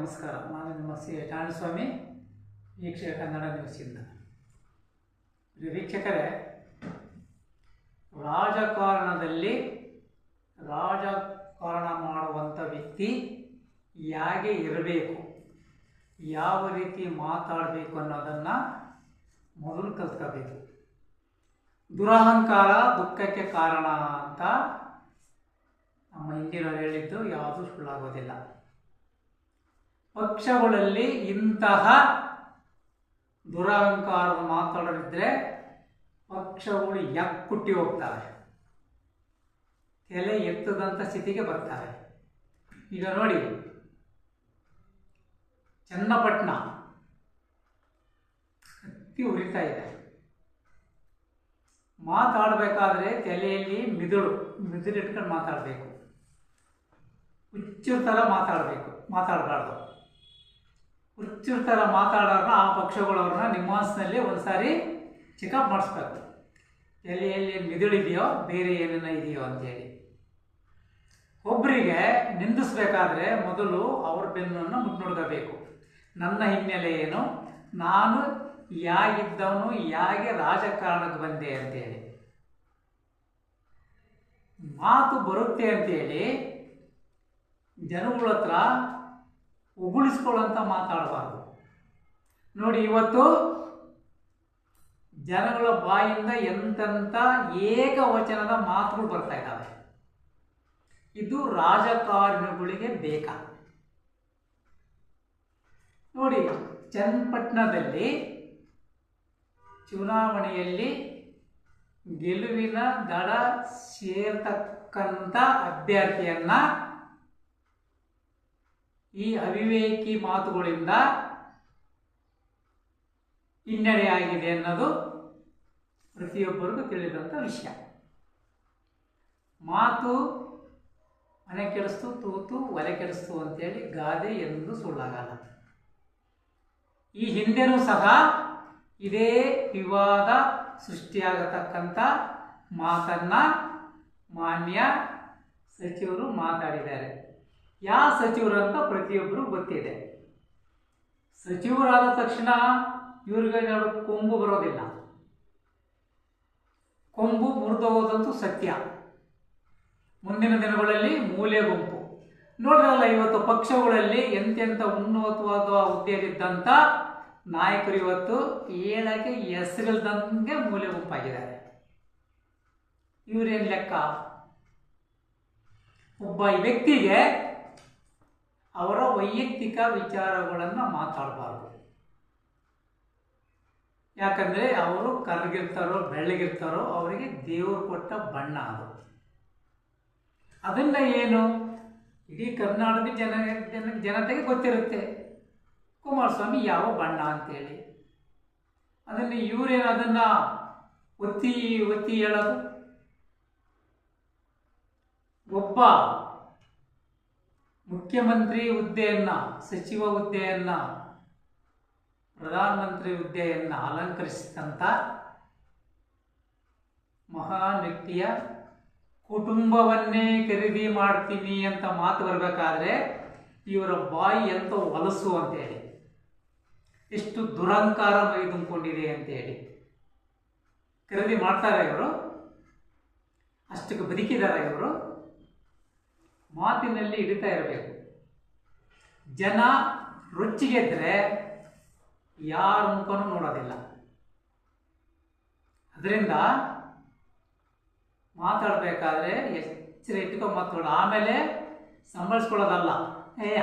ನಮಸ್ಕಾರ. ನಾನು ನಿಮ್ಮ ಸಿ ಟಾಣಸ್ವಾಮಿ, ವೀಕ್ಷಕ ಕನ್ನಡ ನ್ಯೂಸಿಂದ. ವೀಕ್ಷಕರೇ, ರಾಜಕಾರಣದಲ್ಲಿ ರಾಜಕಾರಣ ಮಾಡುವಂಥ ವ್ಯಕ್ತಿ ಹೇಗೆ ಇರಬೇಕು, ಯಾವ ರೀತಿ ಮಾತಾಡಬೇಕು ಅನ್ನೋದನ್ನು ಮೊದಲು ಕಲ್ತ್ಕೋಬೇಕು. ದುರಹಂಕಾರ ದುಃಖಕ್ಕೆ ಕಾರಣ ಅಂತ ನಮ್ಮ ಹಿಂದಿನವರು ಹೇಳಿದ್ದು ಯಾವುದೂ ಸುಳ್ಳಾಗೋದಿಲ್ಲ. ಪಕ್ಷಗಳಲ್ಲಿ ಇಂತಹ ದುರಹಂಕಾರದ ಮಾತಾಡೋರಿದ್ದರೆ ಪಕ್ಷಗಳು ಕುಟ್ಟಿ ಹೋಗ್ತವೆ, ತಲೆ ಎತ್ತದಂಥ ಸ್ಥಿತಿಗೆ ಬರ್ತಾರೆ. ಈಗ ನೋಡಿ, ಚನ್ನಪಟ್ಟಣ ಹತ್ತಿ ಉರಿತಾ ಇದೆ. ಮಾತಾಡಬೇಕಾದ್ರೆ ತಲೆಯಲ್ಲಿ ಮಿದುಳಿಟ್ಕೊಂಡು ಮಾತಾಡಬೇಕು. ಹುಚ್ಚರ ಥರ ಮಾತಾಡಬಾರ್ದು. ಹುಚ್ಚರ ಥರ ಮಾತಾಡೋರನ್ನ ಆ ಪಕ್ಷಗಳವ್ರನ್ನ ನಿಮ್ಮಾನ್ಸ್ನಲ್ಲಿ ಒಂದ್ಸಾರಿ ಚೆಕಪ್ ಮಾಡಿಸ್ಬೇಕು. ತಲೆಯಲ್ಲಿ ಮಿದುಳಿದೆಯೋ ಬೇರೆ ಏನೇನೋ ಇದೆಯೋ ಅಂತೇಳಿ. ಒಬ್ಬರಿಗೆ ನಿಂದಿಸ್ಬೇಕಾದ್ರೆ ಮೊದಲು ಅವ್ರ ಬೆನ್ನನ್ನು ಮುಟ್ನೋಡ್ಕೋಬೇಕು. ನನ್ನ ಹಿನ್ನೆಲೆ ಏನು, ನಾನು ಯಾಗಿದ್ದವನು, ಹೇಗೆ ರಾಜಕಾರಣಕ್ಕೆ ಬಂದೆ ಅಂತೇಳಿ. ಮಾತು ಬರುತ್ತೆ ಅಂತೇಳಿ ಜನಗಳ ಹತ್ರ ಉಗುಳಿಸ್ಕೊಳ್ಳೋಂಥ ಮಾತಾಡಬಾರ್ದು. ನೋಡಿ, ಇವತ್ತು ಜನಗಳ ಬಾಯಿಂದ ಎಂತೆಂಥ ಏಕವಚನದ ಮಾತುಗಳು ಬರ್ತಾ ಇದ್ದಾವೆ. ಇದು ರಾಜಕಾರಣಿಗಳಿಗೆ ಬೇಕಾ? ನೋಡಿ, ಚನ್ನಪಟ್ಟಣದಲ್ಲಿ ಚುನಾವಣೆಯಲ್ಲಿ ಗೆಲುವಿನ ದಡ ಸೇರ್ತಕ್ಕಂಥ ಅಭ್ಯರ್ಥಿಯನ್ನ ಈ ಅವಿವೇಕಿ ಮಾತುಗಳಿಂದ ಹಿನ್ನಡೆಯಾಗಿದೆ ಅನ್ನೋದು ಪ್ರತಿಯೊಬ್ಬರಿಗೂ ತಿಳಿದಂಥ ವಿಷಯ. ಮಾತು ಮನೆ ಕೆಡಿಸ್ತು, ತೂತು ಒಲೆ ಕೆಡಿಸ್ತು ಅಂತೇಳಿ ಗಾದೆ ಎಂದು ಸುಳ್ಳಾಗಲ್ಲ. ಈ ಹಿಂದೆನೂ ಸಹ ಇದೇ ವಿವಾದ ಸೃಷ್ಟಿಯಾಗತಕ್ಕಂಥ ಮಾತನ್ನ ಮಾನ್ಯ ಸಚಿವರು ಮಾತಾಡಿದ್ದಾರೆ. ಯಾವ ಸಚಿವರು ಅಂತ ಪ್ರತಿಯೊಬ್ಬರು ಗೊತ್ತಿದೆ. ಸಚಿವರಾದ ತಕ್ಷಣ ಇವ್ರಿಗೆ ಕೊಂಬು ಬರೋದಿಲ್ಲ. ಕೊಂಬು ಮುರಿದೋಗೋದಂತೂ ಸತ್ಯ. ಮುಂದಿನ ದಿನಗಳಲ್ಲಿ ಮೂಲೆ ಗುಂಪು ನೋಡ್ರಲ್ಲ. ಇವತ್ತು ಪಕ್ಷಗಳಲ್ಲಿ ಎಂತೆಂಥ ಉನ್ನತವಾದ ಹುದ್ದೆಯಲ್ಲಿದ್ದಂಥ ನಾಯಕರು ಇವತ್ತು ಏಳಕ್ಕೆ ಹೆಸರಿಲ್ದಂಗೆ ಮೂಲೆ ಗುಂಪಾಗಿದ್ದಾರೆ. ಇವರೇನು ಲೆಕ್ಕ? ಒಬ್ಬ ವ್ಯಕ್ತಿಗೆ ಅವರ ವೈಯಕ್ತಿಕ ವಿಚಾರಗಳನ್ನು ಮಾತಾಡಬಾರ್ದು. ಯಾಕಂದರೆ ಅವರು ಕರ್ಗಿರ್ತಾರೋ ಬೆಳ್ಳಗಿರ್ತಾರೋ ಅವರಿಗೆ ದೇವರು ಕೊಟ್ಟ ಬಣ್ಣ ಅದು. ಅದನ್ನು ಏನು ಇಡೀ ಕರ್ನಾಟಕದ ಜನತೆಗೆ ಗೊತ್ತಿರುತ್ತೆ ಕುಮಾರಸ್ವಾಮಿ ಯಾವ ಬಣ್ಣ ಅಂತೇಳಿ. ಅದನ್ನು ಇವರೇನು ಅದನ್ನು ಒತ್ತಿ ಹೇಳೋದು? ಒಬ್ಬ ಮುಖ್ಯಮಂತ್ರಿ ಹುದ್ದೆಯನ್ನ, ಸಚಿವ ಹುದ್ದೆಯನ್ನ, ಪ್ರಧಾನಮಂತ್ರಿ ಹುದ್ದೆಯನ್ನ ಅಲಂಕರಿಸಿದಂಥ ಮಹಾನ್ ವ್ಯಕ್ತಿಯ ಕುಟುಂಬವನ್ನೇ ಖರೀದಿ ಮಾಡ್ತೀನಿ ಅಂತ ಮಾತು ಬರಬೇಕಾದ್ರೆ ಇವರ ಬಾಯಿ ಎಂತ ಹೊಲಸು ಅಂತೇಳಿ, ಎಷ್ಟು ದುರಹಂಕಾರ ಮೈ ತುಂಬಿಕೊಂಡಿದೆ ಅಂತೇಳಿ. ಖರೀದಿ ಮಾಡ್ತಾರೆ ಇವರು? ಅಷ್ಟಕ್ಕೆ ಬದುಕಿದ್ದಾರೆ ಇವರು? ಮಾತಿನಲ್ಲಿ ಹಿಡಿತಾ ಇರಬೇಕು. ಜನ ರುಚಿಗೆದ್ರೆ ಯಾರ ಮುಖನೂ ನೋಡೋದಿಲ್ಲ. ಅದರಿಂದ ಮಾತಾಡಬೇಕಾದ್ರೆ ಎಚ್ಚರ ಇಟ್ಕೊಂಡು ಮಾತಾಡೋದು. ಆಮೇಲೆ ಸಂಭಳಿಸ್ಕೊಳ್ಳೋದಲ್ಲ,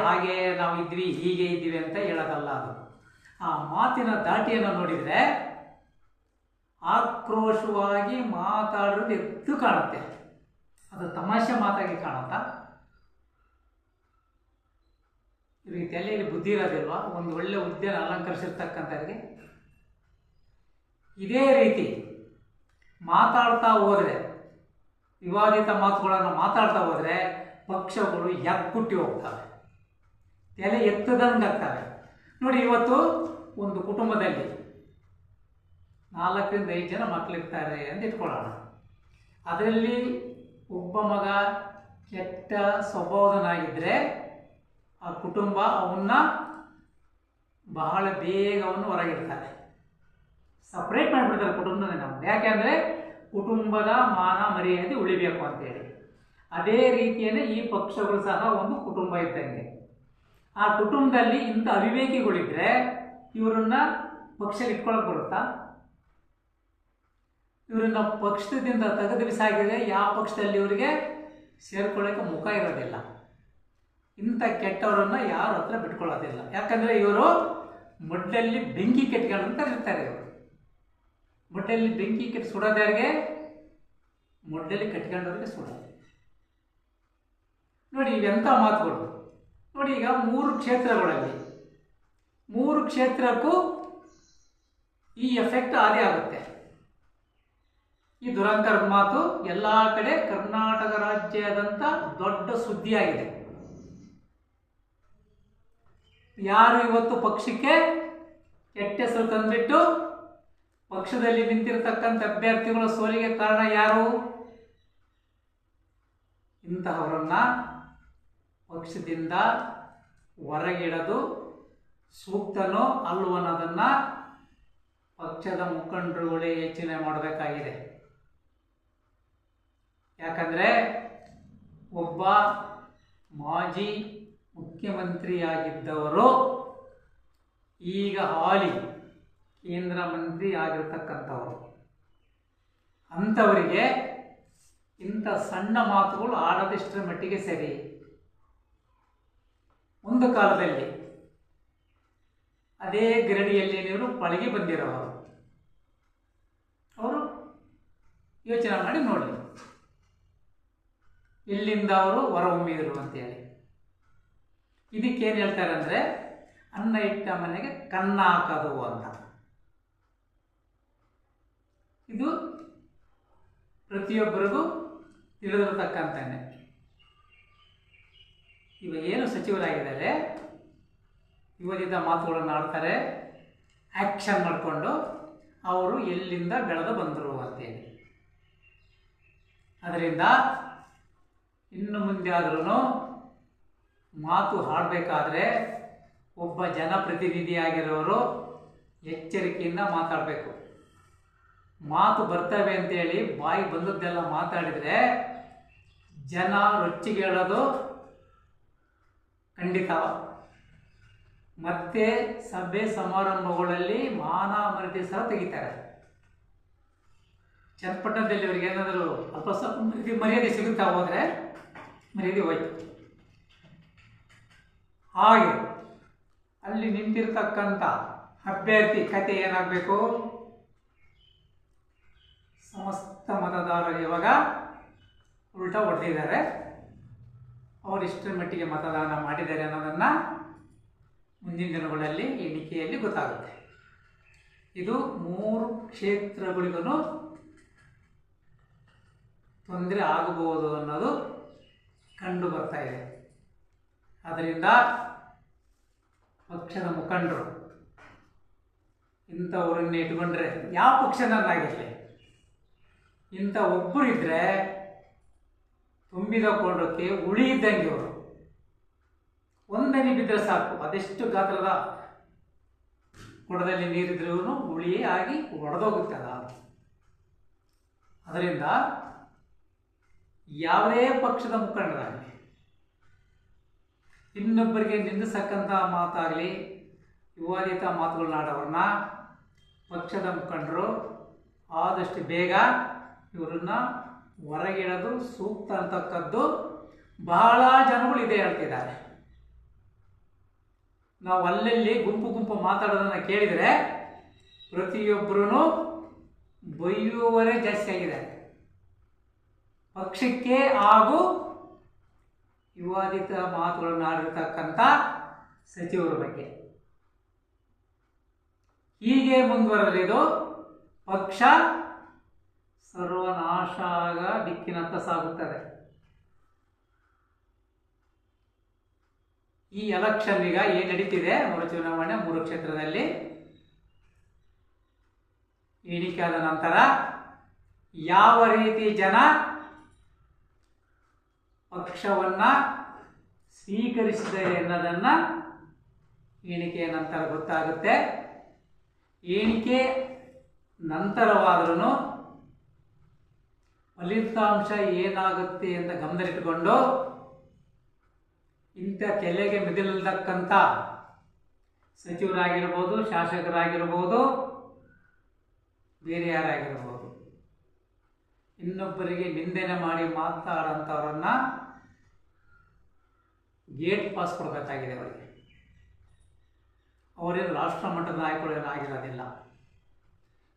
ಹಾಗೆ ನಾವು ಇದ್ವಿ, ಹೀಗೆ ಇದ್ದೀವಿ ಅಂತ ಹೇಳೋದಲ್ಲ. ಅದು ಆ ಮಾತಿನ ದಾಟಿಯನ್ನು ನೋಡಿದರೆ ಆಕ್ರೋಶವಾಗಿ ಮಾತಾಡೋದು ಎದ್ದು ಕಾಣುತ್ತೆ. ಅದು ತಮಾಷೆ ಮಾತಾಗಿ ಕಾಣುತ್ತಾ? ಇವ್ರಿಗೆ ತಲೆಯಲ್ಲಿ ಬುದ್ಧಿ ಇರೋದಿಲ್ವಾ? ಒಂದು ಒಳ್ಳೆ ಹುದ್ದೆನ ಅಲಂಕರಿಸಿರ್ತಕ್ಕಂಥವ್ರಿಗೆ ಇದೇ ರೀತಿ ಮಾತಾಡ್ತಾ ಹೋದರೆ, ವಿವಾದಿತ ಮಾತುಗಳನ್ನು ಮಾತಾಡ್ತಾ ಹೋದರೆ ಪಕ್ಷಗಳು ಕುಟ್ಟಿ ಹೋಗ್ತವೆ, ತಲೆ ಎತ್ತದಂಗೆ ಆಗ್ತವೆ. ನೋಡಿ, ಇವತ್ತು ಒಂದು ಕುಟುಂಬದಲ್ಲಿ 4 ರಿಂದ 5 ಜನ ಮಕ್ಕಳಿರ್ತಾರೆ ಅಂತ ಇಟ್ಕೊಳ್ಳೋಣ. ಅದರಲ್ಲಿ ಒಬ್ಬ ಮಗ ಕೆಟ್ಟ ಸ್ವಭಾವದನಾಗಿದ್ದರೆ ಆ ಕುಟುಂಬ ಅವನ್ನ ಬಹಳ ಬೇಗ ಅವನು ಹೊರಗಿಡ್ತಾರೆ, ಸಪ್ರೇಟ್ ಮಾಡಿಬಿಡ್ತಾರೆ ಕುಟುಂಬದ ನಾವು. ಯಾಕೆಂದರೆ ಕುಟುಂಬದ ಮಾನ ಮರ್ಯಾದೆ ಉಳಿಬೇಕು ಅಂತೇಳಿ. ಅದೇ ರೀತಿಯೇ ಈ ಪಕ್ಷಗಳು ಸಹ ಒಂದು ಕುಟುಂಬ ಇದ್ದಂಗೆ. ಆ ಕುಟುಂಬದಲ್ಲಿ ಇಂಥ ಅವಿವೇಕಿಗಳಿದ್ರೆ ಇವರನ್ನ ಪಕ್ಷಕ್ಕೆ ಇಟ್ಕೊಳಕ್ ಬರುತ್ತಾ? ಇವರನ್ನ ಪಕ್ಷದಿಂದ ತೆಗೆದು ಬಿಸಾಕಿದ್ರೆ ಯಾವ ಪಕ್ಷದಲ್ಲಿ ಇವರಿಗೆ ಸೇರ್ಕೊಳ್ಳೋಕೆ ಮುಖ ಇರೋದಿಲ್ಲ. ಇಂಥ ಕೆಟ್ಟವರನ್ನ ಯಾರ ಹತ್ರ ಬಿಟ್ಕೊಳ್ಳೋದಿಲ್ಲ. ಯಾಕಂದರೆ ಇವರು ಮೊಡ್ಲಲ್ಲಿ ಬೆಂಕಿ ಕೆಟ್ಕೊಂಡಂತ ಇರ್ತಾರೆ. ಇವರು ಮೊಡ್ಲಲ್ಲಿ ಬೆಂಕಿ ಕೆಟ್ಟು ಸುಡೋದ್ಯಾರಿಗೆ? ಮೊಡ್ಲಲ್ಲಿ ಕಟ್ಕೊಂಡವ್ರಿಗೆ ಸುಡೋದು. ನೋಡಿ ಇವೆಂಥ ಮಾತುಗಳು. ನೋಡಿ ಈಗ 3 ಕ್ಷೇತ್ರಗಳಲ್ಲಿ 3 ಕ್ಷೇತ್ರಕ್ಕೂ ಈ ಎಫೆಕ್ಟ್ ಆದೇ ಆಗುತ್ತೆ. ಈ ದುರಂಕಾರದ ಮಾತು ಎಲ್ಲ ಕಡೆ ಕರ್ನಾಟಕ ರಾಜ್ಯದಂತ ದೊಡ್ಡ ಸುದ್ದಿಯಾಗಿದೆ. ಯಾರು ಇವತ್ತು ಪಕ್ಷಕ್ಕೆ ಕೆಟ್ಟ ಹೆಸರು ತಂದ್ಬಿಟ್ಟು ಪಕ್ಷದಲ್ಲಿ ನಿಂತಿರತಕ್ಕಂಥ ಅಭ್ಯರ್ಥಿಗಳ ಸೋಲಿಗೆ ಕಾರಣ ಯಾರು? ಇಂತಹವರನ್ನ ಪಕ್ಷದಿಂದ ಹೊರಗಿಡದು ಸೂಕ್ತನೋ ಅಲ್ವೋ ಅನ್ನೋದನ್ನು ಪಕ್ಷದ ಮುಖಂಡರುಗಳೇ ಯೋಚನೆ ಮಾಡಬೇಕಾಗಿದೆ. ಯಾಕಂದರೆ ಒಬ್ಬ ಮಾಜಿ ಮುಖ್ಯಮಂತ್ರಿಯಾಗಿದ್ದವರು ಈಗ ಹಾಲಿ ಕೇಂದ್ರ ಮಂತ್ರಿ ಆಗಿರತಕ್ಕಂಥವರು. ಅಂಥವರಿಗೆ ಇಂಥ ಸಣ್ಣ ಮಾತುಗಳು ಆಡೋದೆಷ್ಟರ ಮಟ್ಟಿಗೆ ಸರಿ? ಒಂದು ಕಾಲದಲ್ಲಿ ಅದೇ ಗರಡಿಯಲ್ಲಿ ನೀವು ಪಳಗಿ ಬಂದಿರೋರು. ಅವರು ಯೋಚನೆ ಮಾಡಿ ನೋಡಿ ಎಲ್ಲಿಂದ ಅವರು ಹೊರ ಹೊಮ್ಮಿದರು ಅಂತೇಳಿ. ಇದಕ್ಕೇನು ಹೇಳ್ತಾರೆ ಅಂದರೆ ಅನ್ನ ಇಟ್ಟ ಮನೆಗೆ ಕನ್ನ ಹಾಕೋದು ಅಂತ. ಇದು ಪ್ರತಿಯೊಬ್ಬರಿಗೂ ತಿಳಿದಿರತಕ್ಕಂತಾನೆ. ಇವಾಗ ಏನು ಸಚಿವರಾಗಿದ್ದಾರೆ ಯುವತಿದ್ದ ಮಾತುಗಳನ್ನು ಆಡ್ತಾರೆ, ಆ್ಯಕ್ಷನ್ ಮಾಡಿಕೊಂಡು ಅವರು ಎಲ್ಲಿಂದ ಬೆಳೆದು ಬಂದರು ಅಂತೇಳಿ. ಅದರಿಂದ ಇನ್ನು ಮುಂದೆ ಆದ್ರೂ ಮಾತು ಆಡಬೇಕಾದ್ರೆ ಒಬ್ಬ ಜನಪ್ರತಿನಿಧಿಯಾಗಿರೋರು ಎಚ್ಚರಿಕೆಯಿಂದ ಮಾತಾಡಬೇಕು. ಮಾತು ಬರ್ತವೆ ಅಂತೇಳಿ ಬಾಯಿ ಬಂದದ್ದೆಲ್ಲ ಮಾತಾಡಿದರೆ ಜನ ರೊಚ್ಚಿಗೇಳೋದು ಖಂಡಿತ. ಮತ್ತೆ ಸಭೆ ಸಮಾರಂಭಗಳಲ್ಲಿ ಮಾನ ಮರ್ಯಾದೆ ಸಹ ತೆಗಿತಾರೆ. ಚನ್ನಪಟ್ಟಣದಲ್ಲಿ ಅವರಿಗೆ ಏನಾದರೂ ಅಲ್ಪ ಸ್ವಲ್ಪ ಮರ್ಯಾದೆ ಸಿಗುತ್ತಾ ಹೋದರೆ ಮರ್ಯಾದೆ ಹೋಯ್ತು. ಹಾಗೆ ಅಲ್ಲಿ ನಿಂತಿರ್ತಕ್ಕಂಥ ಅಭ್ಯರ್ಥಿ ಕತೆ ಏನಾಗಬೇಕು? ಸಮಸ್ತ ಮತದಾರರು ಇವಾಗ ಉಲ್ಟಾ ಹೊಡೆದಿದ್ದಾರೆ. ಅವರು ಇಷ್ಟರ ಮಟ್ಟಿಗೆ ಮತದಾನ ಮಾಡಿದ್ದಾರೆ ಅನ್ನೋದನ್ನು ಮುಂದಿನ ದಿನಗಳಲ್ಲಿ ಎಣಿಕೆಯಲ್ಲಿ ಗೊತ್ತಾಗುತ್ತೆ. ಇದು 3 ಕ್ಷೇತ್ರಗಳಿಗೂ ತೊಂದರೆ ಆಗಬಹುದು ಅನ್ನೋದು ಕಂಡು ಬರ್ತಾ ಇದೆ. ಆದ್ದರಿಂದ ಪಕ್ಷದ ಮುಖಂಡರು ಇಂಥವ್ರನ್ನ ಇಟ್ಕೊಂಡ್ರೆ ಯಾವ ಪಕ್ಷದನ್ನಾಗಿರಲಿ ಇಂಥ ಒಬ್ಬರು ಇದ್ದರೆ ತುಂಬಿದ ಕೊಂಡಕ್ಕೆ ಉಳಿ ಇದ್ದಂಗೆ. ಅವರು ಒಂದನಿ ಬಿದ್ದರೆ ಸಾಕು, ಅದೆಷ್ಟು ಗಾತ್ರದ ಕೊಡದಲ್ಲಿ ನೀರಿದ್ರೂ ಉಳಿ ಆಗಿ ಒಡೆದೋಗುತ್ತೆ ಅದು. ಅದರಿಂದ ಯಾವುದೇ ಪಕ್ಷದ ಮುಖಂಡರಾಗಲಿ ಇನ್ನೊಬ್ಬರಿಗೆ ನಿಂದಿಸಕ್ಕಂಥ ಮಾತಾಗಲಿ ವಿವಾದಿತ ಮಾತುಗಳನ್ನಾಡೋರನ್ನ ಪಕ್ಷದ ಮುಖಂಡರು ಆದಷ್ಟು ಬೇಗ ಇವರನ್ನ ಹೊರಗಿಡೋದು ಸೂಕ್ತ ಅಂತಕ್ಕದ್ದು ಬಹಳ ಜನಗಳು ಇದೇ ಹೇಳ್ತಿದ್ದಾರೆ. ನಾವು ಅಲ್ಲಲ್ಲಿ ಗುಂಪು ಗುಂಪು ಮಾತಾಡೋದನ್ನು ಕೇಳಿದರೆ ಪ್ರತಿಯೊಬ್ಬರೂ ಬೈಯುವವರೇ ಜಾಸ್ತಿ ಆಗಿದೆ ಪಕ್ಷಕ್ಕೆ ಹಾಗೂ ವಿವಾದಿತ ಮಾತುಗಳನ್ನು ಆಡಿರ್ತಕ್ಕಂಥ ಸಚಿವರ ಬಗ್ಗೆ. ಹೀಗೆ ಮುಂದುವರೆದರೆ ಇದು ಪಕ್ಷ ಸರ್ವನಾಶ ಆಗ ದಿಕ್ಕಿನತ್ತ ಸಾಗುತ್ತದೆ. ಈ ಎಲೆಕ್ಷನ್ ಈಗ ಏನು ನಡೀತಿದೆ, ಮರುಚುನಾವಣೆ 3 ಕ್ಷೇತ್ರದಲ್ಲಿ ಎಣಿಕೆ ಆದ ನಂತರ ಯಾವ ರೀತಿ ಜನ ಪಕ್ಷವನ್ನ ಸ್ವೀಕರಿಸಿದರೆ ಅನ್ನೋದನ್ನು ಎಣಿಕೆಯ ನಂತರ ಗೊತ್ತಾಗುತ್ತೆ. ಎಣಿಕೆ ನಂತರವಾದ್ರೂ ಫಲಿತಾಂಶ ಏನಾಗುತ್ತೆ ಅಂತ ಗಮನದಲ್ಲಿಟ್ಟುಕೊಂಡು ಇಂಥ ಕೆಲೆಗೆ ಮಿದಿಲಿರ್ತಕ್ಕಂಥ ಸಚಿವರಾಗಿರ್ಬೋದು, ಶಾಸಕರಾಗಿರ್ಬೋದು, ಬೇರೆ ಯಾರಾಗಿರ್ಬೋದು, ಇನ್ನೊಬ್ಬರಿಗೆ ನಿಂದನೆ ಮಾಡಿ ಮಾತಾಡೋಂಥವ್ರನ್ನ ಗೇಟ್ ಪಾಸ್ ಕೊಡಬೇಕಾಗಿದೆ. ಅವರೇನು ರಾಷ್ಟ್ರ ಮಟ್ಟದ ನಾಯಕರು ಏನಾಗಿರೋದಿಲ್ಲ.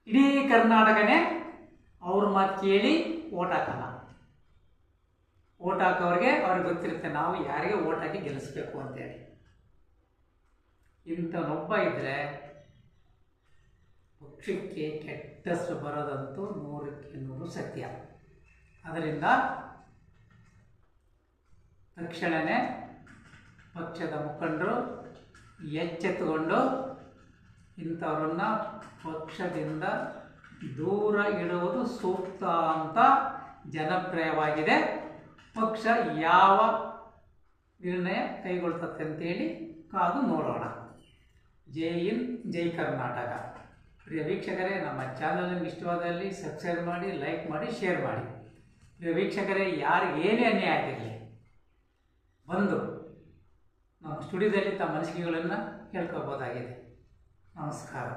ಇಡೀ ಕರ್ನಾಟಕನೇ ಅವ್ರ ಮಾತು ಕೇಳಿ ಓಟ್ ಹಾಕಲ್ಲ. ಓಟ್ ಹಾಕೋರಿಗೆ ಅವ್ರಿಗೆ ಗೊತ್ತಿರುತ್ತೆ ನಾವು ಯಾರಿಗೆ ಓಟ್ ಹಾಕಿ ಗೆಲ್ಲಿಸ್ಬೇಕು ಅಂತೇಳಿ. ಇಂಥನೊಬ್ಬ ಇದ್ದರೆ ಪಕ್ಷಕ್ಕೆ ಕೆಟ್ಟ ಹೆಸರು ಬರೋದಂತೂ 100ಕ್ಕೆ 100 ಸತ್ಯ. ಅದರಿಂದ ತಕ್ಷಣವೇ ಪಕ್ಷದ ಮುಖಂಡರು ಎಚ್ಚೆತ್ತುಕೊಂಡು ಇಂಥವ್ರನ್ನ ಪಕ್ಷದಿಂದ ದೂರ ಇಡುವುದು ಸೂಕ್ತ ಅಂತ ಜನಪ್ರಿಯವಾಗಿದೆ. ಪಕ್ಷ ಯಾವ ನಿರ್ಣಯ ಕೈಗೊಳ್ಳುತ್ತೆ ಅಂತೇಳಿ ಕಾದು ನೋಡೋಣ. ಜೈ ಹಿಂದ್, ಜೈ ಕರ್ನಾಟಕ. ಪ್ರಿಯ ವೀಕ್ಷಕರೇ, ನಮ್ಮ ಚಾನಲ್ ನಿಮ್ಗೆ ಇಷ್ಟವಾದಲ್ಲಿ ಸಬ್ಸ್ಕ್ರೈಬ್ ಮಾಡಿ, ಲೈಕ್ ಮಾಡಿ, ಶೇರ್ ಮಾಡಿ. ಪ್ರಿಯ ವೀಕ್ಷಕರೇ, ಯಾರಿಗೆ ಏನೇ ಅನ್ಯಾಯ ಆಗಿರಲಿ ಬಂದು ನಮ್ಮ ಸ್ಟುಡಿಯೋದಲ್ಲಿ ತಮ್ಮ ಅನಿಸಿಕೆಗಳನ್ನು ಹೇಳ್ಕೋಬೋದಾಗಿದೆ. ನಮಸ್ಕಾರ.